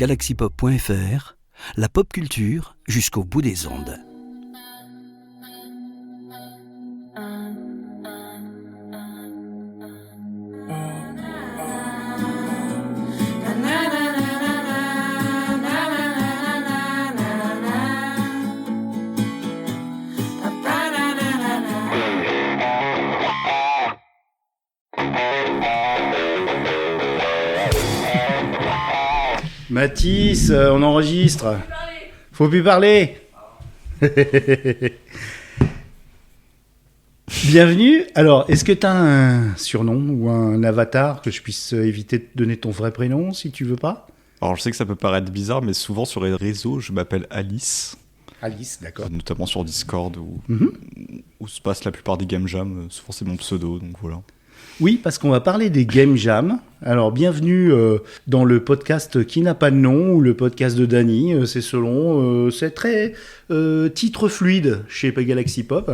galaxypop.fr, la pop culture jusqu'au bout des ondes. Mathis, on enregistre. Faut plus parler. Bienvenue. Alors, est-ce que tu as un surnom ou un avatar que je puisse éviter de donner ton vrai prénom si tu veux pas ? Alors, je sais que ça peut paraître bizarre, mais souvent sur les réseaux, je m'appelle Alice. Alice, d'accord. Notamment sur Discord, où se passe la plupart des game jams. Souvent, c'est mon pseudo, donc voilà. Oui, parce qu'on va parler des game jams. Alors, bienvenue dans le podcast qui n'a pas de nom, ou le podcast de Dany. C'est selon, c'est très titre fluide chez Galaxy Pop.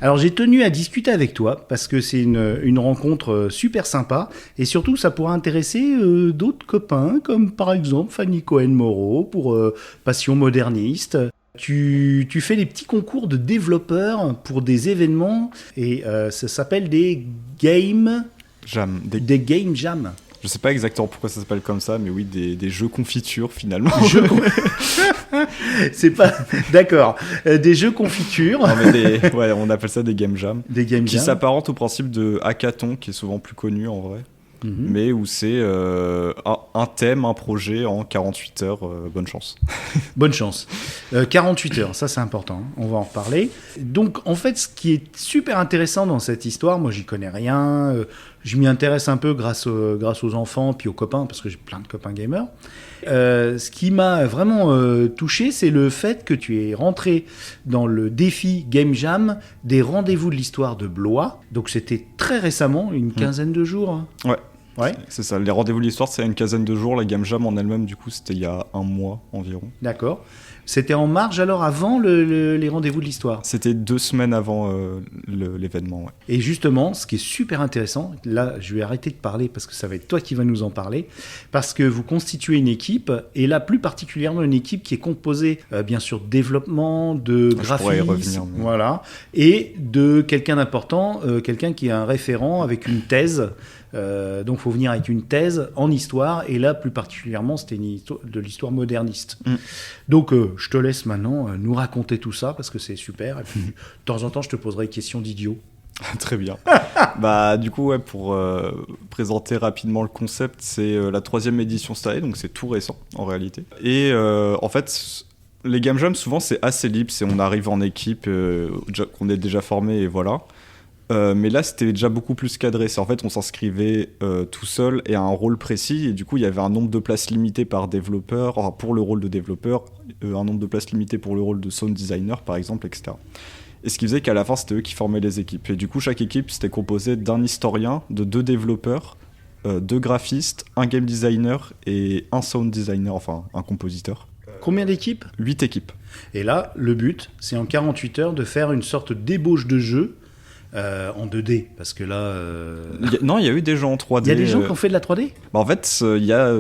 Alors, j'ai tenu à discuter avec toi, parce que c'est une rencontre super sympa, et surtout, ça pourra intéresser d'autres copains, comme par exemple Fanny Cohen-Moreau, pour Passion Moderniste. Tu fais des petits concours de développeurs pour des événements et ça s'appelle des game jam. Des game jam. Je sais pas exactement pourquoi ça s'appelle comme ça, mais oui, des jeux confitures finalement. C'est pas d'accord. Des jeux confitures. Non, mais ouais, on appelle ça des game jam. Des game qui jam. s'apparentent au principe de hackathon, qui est souvent plus connu en vrai. Mais où c'est un thème, un projet en 48 heures, bonne chance. Bonne chance. 48 heures, ça c'est important, on va en reparler. Donc en fait, ce qui est super intéressant dans cette histoire, moi j'y connais rien, je m'y intéresse un peu grâce aux enfants puis aux copains, parce que j'ai plein de copains gamers. Ce qui m'a vraiment touché, c'est le fait que tu es rentré dans le défi Game Jam des rendez-vous de l'histoire de Blois. Donc c'était très récemment, une quinzaine de jours. Hein. Ouais, c'est ça. Les rendez-vous de l'histoire, c'est une quinzaine de jours. La Game Jam en elle-même, du coup, c'était il y a un mois environ. D'accord. C'était en marge alors, avant les rendez-vous de l'histoire ? C'était 2 semaines avant l'événement, ouais. Et justement, ce qui est super intéressant, là je vais arrêter de parler parce que ça va être toi qui vas nous en parler, parce que vous constituez une équipe, et là plus particulièrement une équipe qui est composée bien sûr de développement, de graphisme, voilà, et de quelqu'un d'important, quelqu'un qui est un référent avec une thèse. Donc il faut venir avec une thèse en histoire, et là plus particulièrement c'était de l'histoire moderniste. Donc je te laisse maintenant nous raconter tout ça parce que c'est super, et puis de temps en temps je te poserai des questions d'idiots. Très bien. Bah du coup ouais, pour présenter rapidement le concept, c'est la 3e édition cette année, donc c'est tout récent en réalité. Et en fait les game jams souvent c'est assez libre, c'est on arrive en équipe, qu'on est déjà formé et voilà. Mais là c'était déjà beaucoup plus cadré, c'est en fait on s'inscrivait tout seul et à un rôle précis, et du coup il y avait un nombre de places limitées par développeur, enfin, pour le rôle de développeur, un nombre de places limitées pour le rôle de sound designer par exemple, etc. Et ce qui faisait qu'à la fin c'était eux qui formaient les équipes, et du coup chaque équipe c'était composé d'un historien, de 2 développeurs, 2 graphistes, un game designer et un sound designer, enfin un compositeur. Combien d'équipes ? 8 équipes. Et là le but c'est en 48 heures de faire une sorte d'ébauche de jeu en 2D, parce que là... Non, il y a eu des gens en 3D. Il y a des gens qui ont fait de la 3D ? En fait, il y a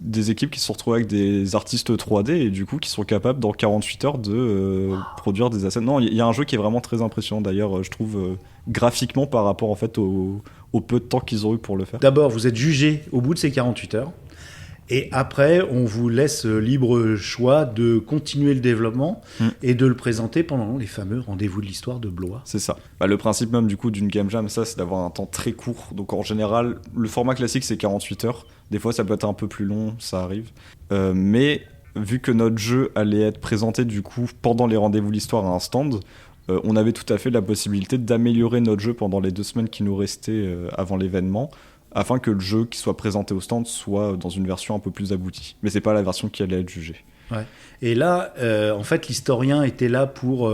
des équipes qui se sont retrouvées avec des artistes 3D, et du coup qui sont capables dans 48 heures de produire des assets. Non, il y a un jeu qui est vraiment très impressionnant d'ailleurs, je trouve, graphiquement par rapport en fait au peu de temps qu'ils ont eu pour le faire. D'abord, vous êtes jugé au bout de ces 48 heures. Et après, on vous laisse libre choix de continuer le développement et de le présenter pendant les fameux rendez-vous de l'histoire de Blois. C'est ça. Bah, le principe même du coup d'une game jam, ça, c'est d'avoir un temps très court. Donc en général, le format classique c'est 48 heures. Des fois ça peut être un peu plus long, ça arrive. Mais vu que notre jeu allait être présenté du coup pendant les rendez-vous de l'histoire à un stand, on avait tout à fait la possibilité d'améliorer notre jeu pendant les 2 semaines qui nous restaient avant l'événement, afin que le jeu qui soit présenté au stand soit dans une version un peu plus aboutie. Mais c'est pas la version qui allait être jugée. Ouais. Et là, en fait, l'historien était là pour...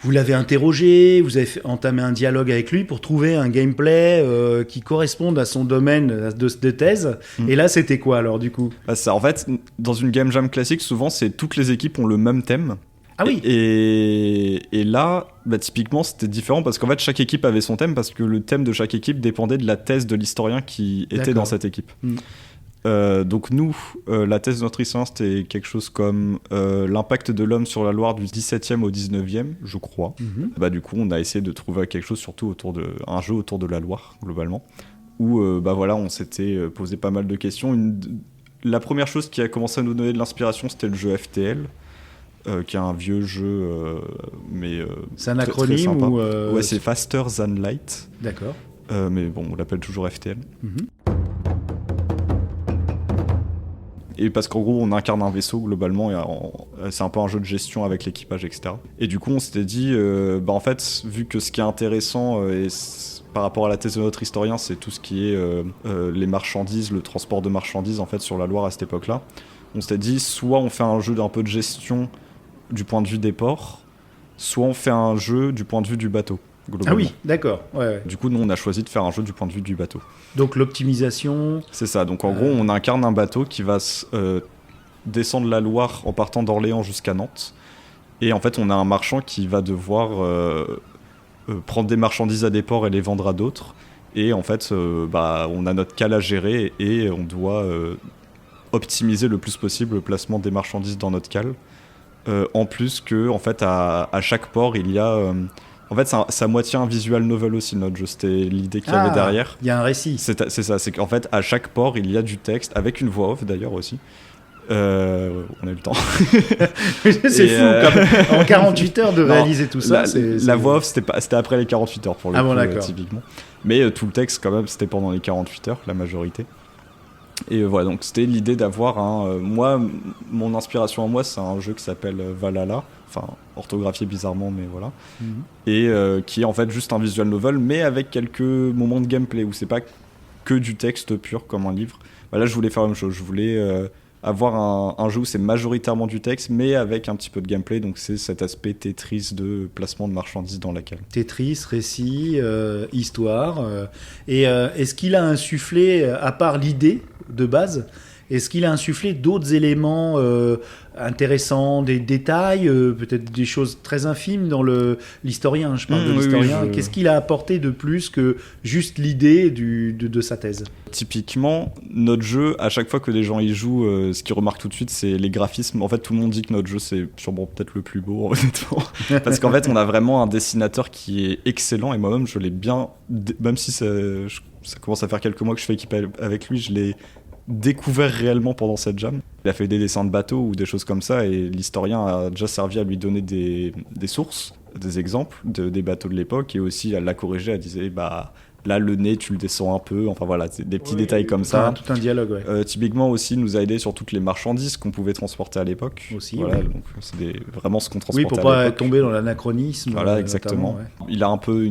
vous l'avez interrogé, vous avez entamé un dialogue avec lui pour trouver un gameplay qui corresponde à son domaine de thèse. Et là, c'était quoi alors, du coup ? Ça, en fait, dans une game jam classique, souvent, c'est toutes les équipes ont le même thème. Ah oui. Et là, typiquement, c'était différent parce qu'en fait, chaque équipe avait son thème, parce que le thème de chaque équipe dépendait de la thèse de l'historien qui était dans cette équipe. Donc nous, la thèse de notre historien, c'était quelque chose comme l'impact de l'homme sur la Loire du 17e au 19e, je crois. Bah, du coup, on a essayé de trouver quelque chose surtout un jeu autour de la Loire, globalement, où voilà, on s'était posé pas mal de questions. La première chose qui a commencé à nous donner de l'inspiration, c'était le jeu FTL, qui est un vieux jeu, mais c'est un très, très acronyme sympa. ou Ouais, c'est Faster Than Light. D'accord. Mais bon, on l'appelle toujours FTL. Mhm. Et parce qu'en gros, on incarne un vaisseau globalement, et c'est un peu un jeu de gestion avec l'équipage, etc. Et du coup, on s'était dit, en fait, vu que ce qui est intéressant par rapport à la thèse de notre historien, c'est tout ce qui est les marchandises, le transport de marchandises en fait sur la Loire à cette époque-là, on s'était dit, soit on fait un jeu d'un peu de gestion du point de vue des ports, soit on fait un jeu du point de vue du bateau. Globalement. Ah oui, d'accord. Ouais. Du coup, nous, on a choisi de faire un jeu du point de vue du bateau. Donc l'optimisation. C'est ça. Donc en gros, on incarne un bateau qui va descendre la Loire en partant d'Orléans jusqu'à Nantes. Et en fait, on a un marchand qui va devoir prendre des marchandises à des ports et les vendre à d'autres. Et en fait, on a notre cale à gérer et on doit optimiser le plus possible le placement des marchandises dans notre cale. En plus que, en fait, à chaque port, il y a... En fait, c'est à moitié un visual novel aussi, notre jeu. C'était l'idée qu'il y avait derrière. Il y a un récit. C'est ça, c'est qu'en fait, à chaque port, il y a du texte, avec une voix off d'ailleurs aussi. On a eu le temps. C'est fou, quand même. En 48 heures de réaliser tout ça. La voix off, c'était après les 48 heures pour le coup, typiquement. Mais tout le texte, quand même, c'était pendant les 48 heures, la majorité. Et voilà, donc c'était l'idée d'avoir moi, mon inspiration à moi, c'est un jeu qui s'appelle Valhalla. Enfin, orthographié bizarrement, mais voilà. Et qui est en fait juste un visual novel, mais avec quelques moments de gameplay, où c'est pas que du texte pur comme un livre. Là, je voulais faire la même chose. Je voulais avoir un jeu où c'est majoritairement du texte, mais avec un petit peu de gameplay. Donc c'est cet aspect Tetris de placement de marchandises dans la cale. Tetris, récit, histoire. Et est-ce qu'il a insufflé, à part l'idée de base, est-ce qu'il a insufflé d'autres éléments intéressants, des détails, peut-être des choses très infimes dans l'historien, je parle de l'historien. Oui, Qu'est-ce qu'il a apporté de plus que juste l'idée de sa thèse ? Typiquement, notre jeu, à chaque fois que des gens y jouent, ce qu'ils remarquent tout de suite, c'est les graphismes. En fait, tout le monde dit que notre jeu, c'est sûrement peut-être le plus beau, honnêtement. Parce qu'en fait, on a vraiment un dessinateur qui est excellent, et moi-même, je l'ai bien... Même si ça commence à faire quelques mois que je fais équipe avec lui, je l'ai découvert réellement pendant cette jam. Il a fait des dessins de bateaux ou des choses comme ça, et l'historien a déjà servi à lui donner des sources, des exemples des bateaux de l'époque, et aussi à la corriger, elle disait là le nez tu le descends un peu, enfin voilà, des petits détails comme ça. Tout un dialogue, ouais. Typiquement aussi, il nous a aidé sur toutes les marchandises qu'on pouvait transporter à l'époque. Aussi, voilà, donc c'est vraiment ce qu'on transportait à l'époque. Oui, pour pas tomber dans l'anachronisme. Voilà, exactement. Ouais. Il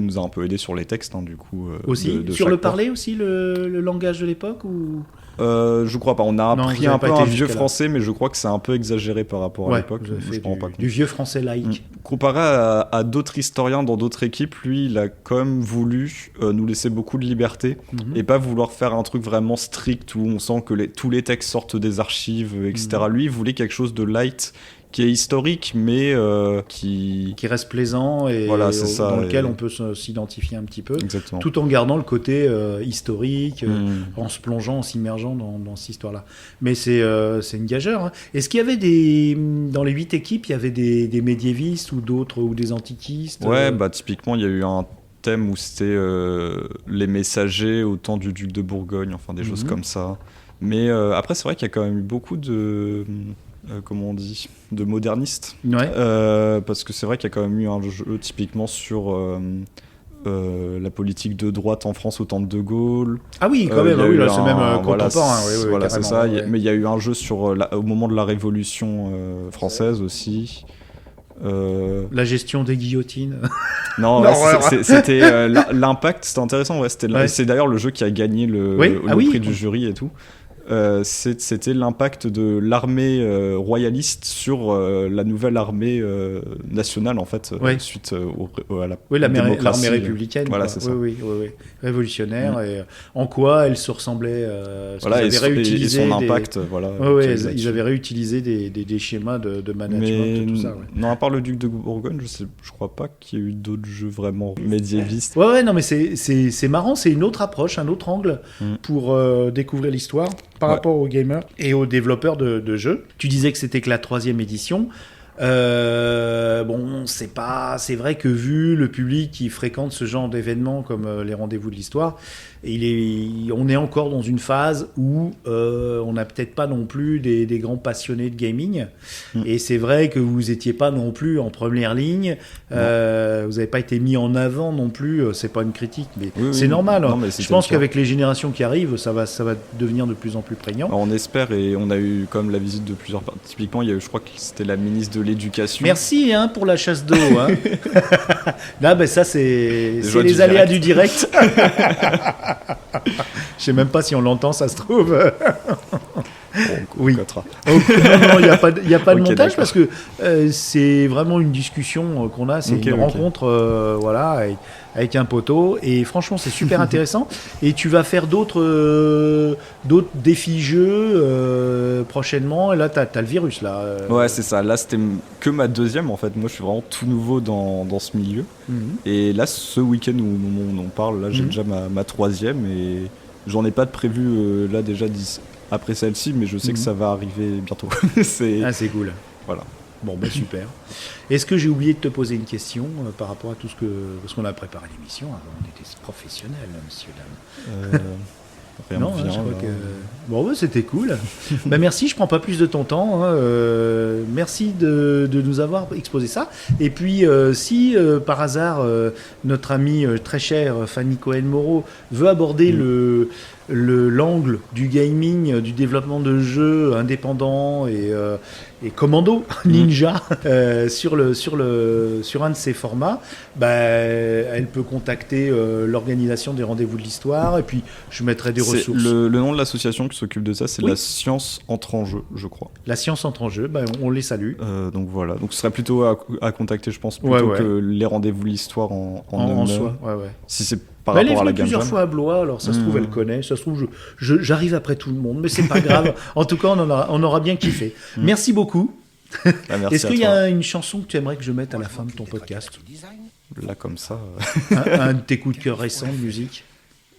nous a un peu aidé sur les textes, du coup. Aussi, sur le parler aussi, le langage de l'époque ou... Je crois pas. On a appris un peu un vieux français, mais je crois que c'est un peu exagéré par rapport à l'époque. Je prends pas compte. Du vieux français laïque. Comparé à d'autres historiens dans d'autres équipes, lui, il a quand même voulu nous laisser beaucoup de liberté et pas vouloir faire un truc vraiment strict où on sent que tous les textes sortent des archives, etc. Lui, il voulait quelque chose de light, qui est historique, mais qui reste plaisant et voilà, dans lequel on peut s'identifier un petit peu. Exactement. Tout en gardant le côté historique, en se plongeant, en s'immergeant dans cette histoire-là. Mais c'est une gageure. Hein. Est-ce qu'il y avait dans les 8 équipes, il y avait des médiévistes ou d'autres, ou des antiquistes? Ouais, typiquement, il y a eu un thème où c'était les messagers au temps du duc de Bourgogne, enfin des choses comme ça. Mais après, c'est vrai qu'il y a quand même eu beaucoup de... comment on dit, de modernistes. Ouais. Parce que c'est vrai qu'il y a quand même eu un jeu typiquement sur la politique de droite en France au temps de De Gaulle. Ah oui, quand même, là, c'est même contemporain. Voilà, c'est ça. Mais il y a eu un jeu sur au moment de la Révolution française aussi. La gestion des guillotines. Non, c'était l'impact, c'était intéressant. Ouais, c'est d'ailleurs le jeu qui a gagné le prix du jury et tout. C'était l'impact de l'armée royaliste sur la nouvelle armée nationale en fait, suite à la démocratie. L'armée républicaine. Voilà, c'est ça. Oui. Révolutionnaire. Et en quoi elle se ressemblait voilà, et son impact. Ils avaient réutilisé des schémas de management, tout ça. Ouais. Non, à part le duc de Bourgogne, je crois pas qu'il y ait eu d'autres jeux vraiment médiévistes. Ouais, non, mais c'est marrant, c'est une autre approche, un autre angle pour découvrir l'histoire. par Ouais. rapport aux gamers et aux développeurs de jeux. Tu disais que c'était que la 3e édition. Bon, c'est vrai que vu le public qui fréquente ce genre d'événements comme les rendez-vous de l'histoire, on est encore dans une phase où on n'a peut-être pas non plus des grands passionnés de gaming. Et c'est vrai que vous n'étiez pas non plus en première ligne. Vous n'avez pas été mis en avant non plus. C'est pas une critique, mais Oui, c'est oui. normal. Non, Hein. mais Je c'était pense le cas. qu'avec les générations qui arrivent, ça va devenir de plus en plus prégnant. Alors, on espère, et on a eu comme la visite de plusieurs. Typiquement, il y a eu, je crois que c'était la ministre de l'Éducation. Merci hein, pour la chasse d'eau. Hein. Là, ben, ça, c'est joies les du aléas direct. du direct. Je sais même pas si on l'entend, ça se trouve. Oui. Cotera. Non, il n'y a pas de Ok, montage d'accord. parce que c'est vraiment une discussion qu'on a. C'est Ok, une ok. rencontre voilà, avec un poteau. Et franchement, c'est super intéressant. Et tu vas faire d'autres défis-jeux prochainement. Et là, tu as le virus. Là. Ouais, c'est ça. Là, c'était que ma 2e en fait. Moi, je suis vraiment tout nouveau dans ce milieu. Mhm. Et là, ce week-end où on parle, là, j'ai Mhm. déjà ma 3e et j'en ai pas de prévu là déjà après celle-ci, mais je sais que Mhm. ça va arriver bientôt. c'est Ah, c'est cool. voilà. Bon, ben super. Est-ce que j'ai oublié de te poser une question par rapport à tout ce que... Parce qu'on a préparé l'émission avant, on était professionnels, monsieur, dame. Rien Non, me hein, vient, je crois là. que... Bon, ouais, c'était cool. Bah, merci, je prends pas plus de ton temps. Hein, merci de nous avoir exposé ça. Et puis, si par hasard, notre amie très chère Fanny Cohen-Moreau veut aborder l'angle du gaming, du développement de jeux indépendants et commando, ninja, sur un de ces formats, bah, elle peut contacter l'organisation des rendez-vous de l'histoire et puis je mettrai des C'est ressources. le nom de l'association qui s'occupe de ça, c'est Oui. la science entre en jeu, je crois. La science entre en jeu, bah, on les salue. Donc voilà. Donc ce serait plutôt à contacter, je pense, plutôt Ouais. que les rendez-vous de l'histoire en En eux-mêmes. soi, ouais. Si c'est par Bah, elle est rapport à la venue gamme plusieurs jam. fois à Blois, alors ça se trouve elle connaît, ça se trouve j'arrive après tout le monde, mais c'est pas grave. En tout cas, on aura bien kiffé. Merci beaucoup. Ah, merci Est-ce à qu'il y toi. a une chanson que tu aimerais que je mette à la fin de ton podcast? Là comme ça. Un de tes coups de cœur récents de musique?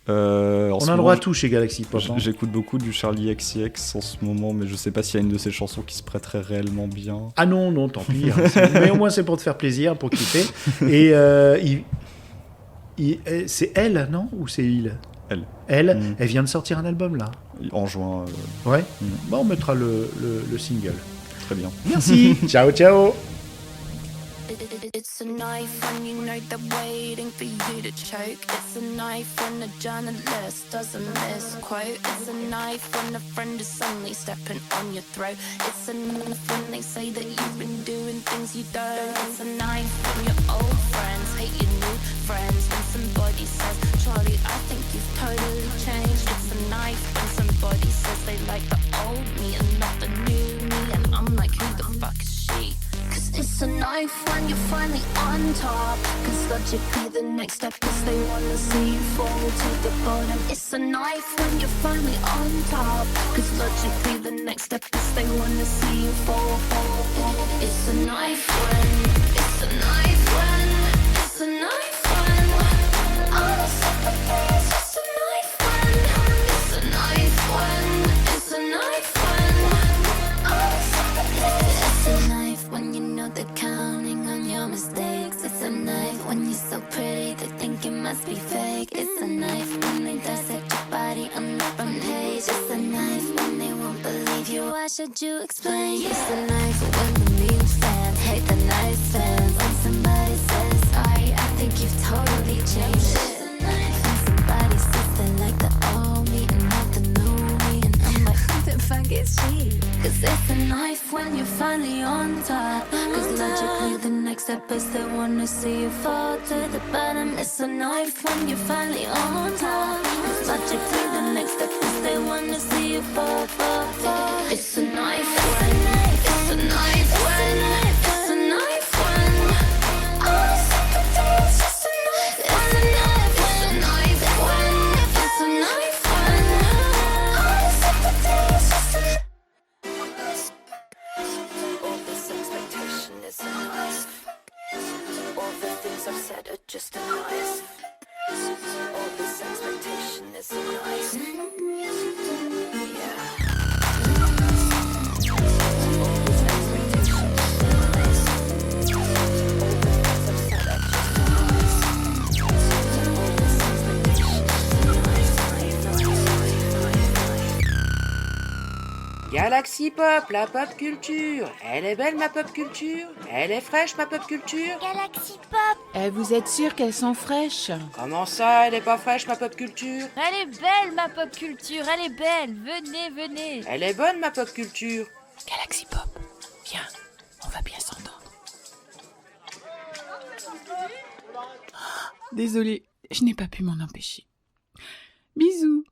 En On ce a le moment, droit à tout chez Galaxy Pop. Hein. J'écoute beaucoup du Charlie XCX en ce moment, mais je sais pas s'il y a une de ces chansons qui se prêterait réellement bien. Ah non, tant pis. Hein. Mais au moins c'est pour te faire plaisir, pour kiffer. Et c'est elle, non? Ou c'est il? Elle, elle vient de sortir un album là. En juin, Ouais. Bon, on mettra le single. très bien. Merci. Ciao, ciao. It's a knife when you know they're waiting for you to choke. It's a knife when the journalist doesn't misquote. It's a knife when a friend is suddenly stepping on your throat. It's a knife when they say that you've been doing things you don't. It's a knife when your old friends hate your new friends. When somebody says, Charlie, I think you've totally changed. It's a knife when somebody says they like the old me and not the new me. And I'm like, who the fuck is she? Cause it's a knife when you're finally on top. Cause logically the next step is they wanna see you fall to the bottom. It's a knife when you're finally on top. Cause logically the next step is they wanna see you fall. It's a knife when, it's a knife when, it's a knife when all the sympathy is just a knife when, it's a knife when, it's a knife when all the sympathy. It's a knife when you know they're counting on your mistakes. It's a knife when you're so pretty they think it must be fake. It's a knife when they dissect your body on the front page. It's a knife when they won't believe you. Why should you explain? It's a knife when the meme fans hate the nice fans. When somebody says sorry, I think you've totally changed. It's a knife when somebody says they like the old me and not the new me. And I'm like, who the fuck is she? Cause it's a knife when you're finally on top. Cause logically the next step is they wanna see you fall to the bottom. It's a knife when you're finally on top. Cause logically the next step is they wanna see you fall. It's a knife when, it's a knife when, it's a knife when all the sympathy is just a knife. It's a knife when, it's a knife when, it's a knife when all the sympathy is just a knife. All this expectation is a knife. All the things I've said are just a knife. All this expectation is a knife. Yeah. Galaxy Pop, la pop culture. Elle est belle ma pop culture. Elle est fraîche ma pop culture. Galaxy Pop. Vous êtes sûr qu'elles sont fraîches? Comment ça, elle est pas fraîche ma pop culture? Elle est belle ma pop culture, elle est belle. Venez, venez. Elle est bonne ma pop culture. Galaxy Pop, viens, on va bien s'entendre. Désolée, je n'ai pas pu m'en empêcher. Bisous.